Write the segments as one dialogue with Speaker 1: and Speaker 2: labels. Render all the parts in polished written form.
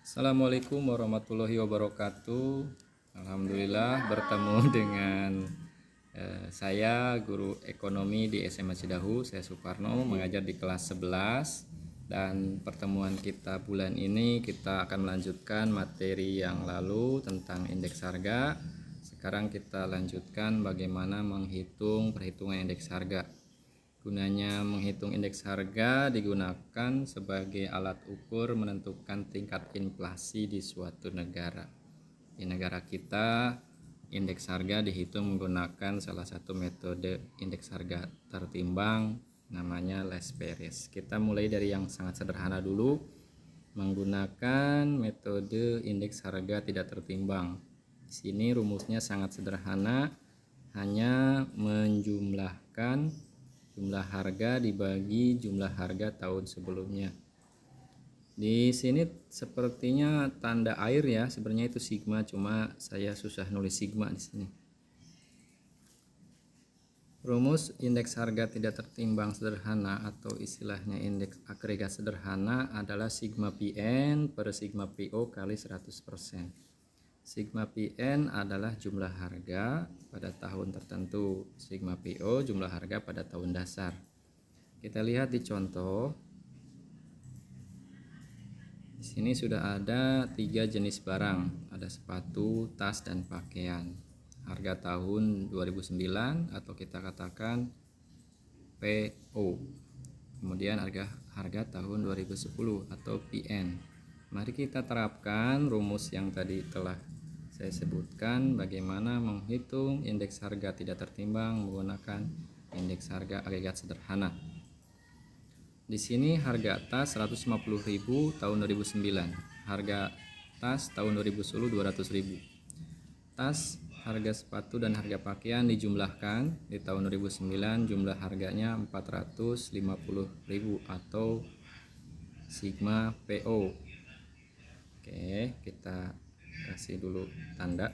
Speaker 1: Assalamualaikum warahmatullahi wabarakatuh. Alhamdulillah bertemu dengan saya guru ekonomi di SMA Cidahu. Saya Suparno, mengajar di kelas 11. Dan pertemuan kita bulan ini kita akan melanjutkan materi yang lalu tentang indeks harga. Sekarang kita lanjutkan bagaimana menghitung perhitungan indeks harga. Gunanya menghitung indeks harga digunakan sebagai alat ukur menentukan tingkat inflasi di suatu negara. Di negara kita, indeks harga dihitung menggunakan salah satu metode indeks harga tertimbang, namanya Les Perez. Kita mulai dari yang sangat sederhana dulu, menggunakan metode indeks harga tidak tertimbang. Di sini rumusnya sangat sederhana, hanya menjumlahkan jumlah harga dibagi jumlah harga tahun sebelumnya. Di sini sepertinya tanda air ya, sebenarnya itu sigma, cuma saya susah nulis sigma di sini. Rumus indeks harga tidak tertimbang sederhana atau istilahnya indeks agregat sederhana adalah sigma Pn per sigma Po kali 100%. Sigma Pn adalah jumlah harga pada tahun tertentu, sigma Po jumlah harga pada tahun dasar. Kita lihat di contoh. Di sini sudah ada 3 jenis barang, ada sepatu, tas, dan pakaian. Harga tahun 2009 atau kita katakan PO. Kemudian harga tahun 2010 atau PN. Mari kita terapkan rumus yang tadi telah saya sebutkan bagaimana menghitung indeks harga tidak tertimbang menggunakan indeks harga agregat sederhana. Di sini harga tas 150.000 tahun 2009, harga tas tahun 2010 200.000. Tas, harga sepatu dan harga pakaian dijumlahkan. Di tahun 2009 jumlah harganya 450.000 atau sigma PO. Oke, kita kasih dulu tanda.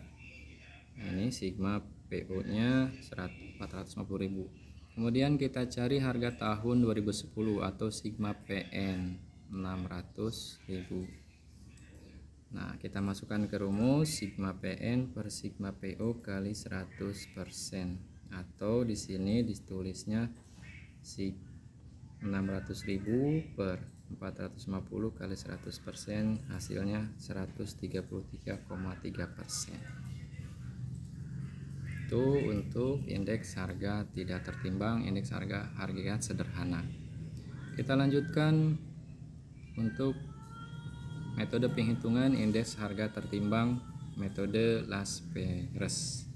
Speaker 1: Nah, ini sigma PO nya 450.000. Kemudian kita cari harga tahun 2010 atau sigma PN 600.000. Nah, kita masukkan ke rumus sigma PN per sigma PO kali 100%, atau di sini ditulisnya 600.000 per 450 kali 100%, hasilnya 133,3%. Itu untuk indeks harga tidak tertimbang, indeks harga agregat sederhana. Kita lanjutkan untuk metode penghitungan indeks harga tertimbang, metode Las Perez.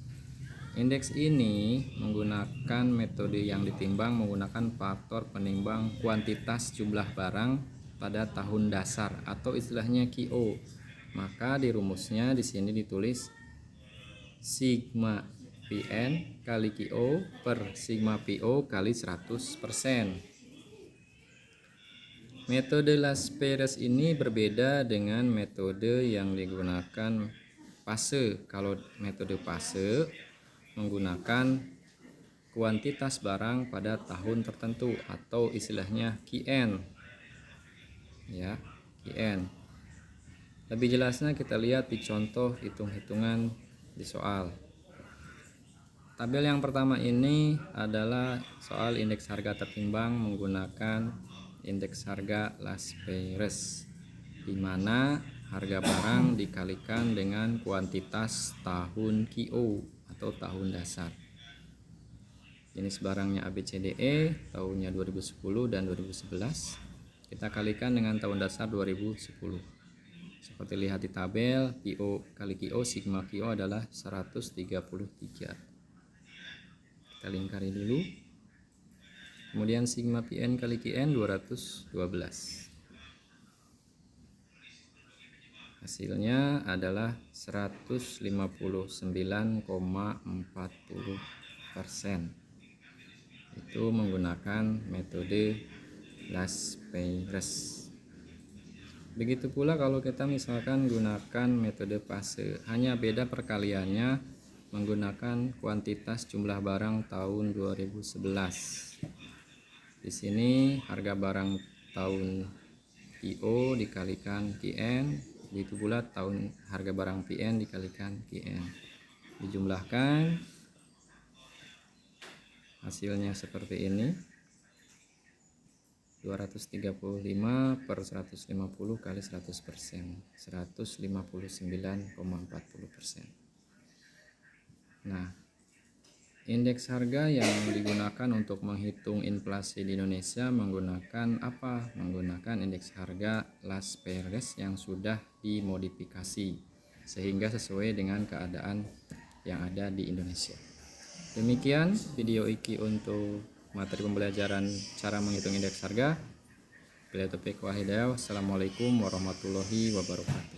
Speaker 1: Indeks ini menggunakan metode yang ditimbang menggunakan faktor penimbang kuantitas jumlah barang pada tahun dasar atau istilahnya QO. Maka di rumusnya di sini ditulis sigma Pn kali QO per sigma PO kali 100%. Metode Las Perez ini berbeda dengan metode yang digunakan Paase. Kalau metode Paase menggunakan kuantitas barang pada tahun tertentu atau istilahnya QN. Ya, QN. Lebih jelasnya kita lihat di contoh hitung-hitungan di soal. Tabel yang pertama ini adalah soal indeks harga tertimbang menggunakan indeks harga Las Perez, di mana harga barang dikalikan dengan kuantitas tahun QO atau tahun dasar. Jenis barangnya ABCDE, tahunnya 2010 dan 2011. Kita kalikan dengan tahun dasar 2010. Seperti lihat di tabel, PO kali QO, sigma QO adalah 133. Kita lingkari dulu. Kemudian sigma PN kali QN 212. Hasilnya adalah 159,40%. Itu menggunakan metode Las Perez. Begitu pula kalau kita misalkan gunakan metode Paase, hanya beda perkaliannya menggunakan kuantitas jumlah barang tahun 2011. Di sini harga barang tahun PO dikalikan QN Begitu pula tahun harga barang PN dikalikan QN. Dijumlahkan, hasilnya seperti ini. 235 per 150 kali 100%, 159,40%. Nah, indeks harga yang digunakan untuk menghitung inflasi di Indonesia menggunakan apa? Menggunakan indeks harga Las Perez yang sudah dimodifikasi sehingga sesuai dengan keadaan yang ada di Indonesia. Demikian video iki untuk materi pembelajaran cara menghitung indeks harga. Bila taufiq wa hidayah. Wassalamualaikum warahmatullahi wabarakatuh.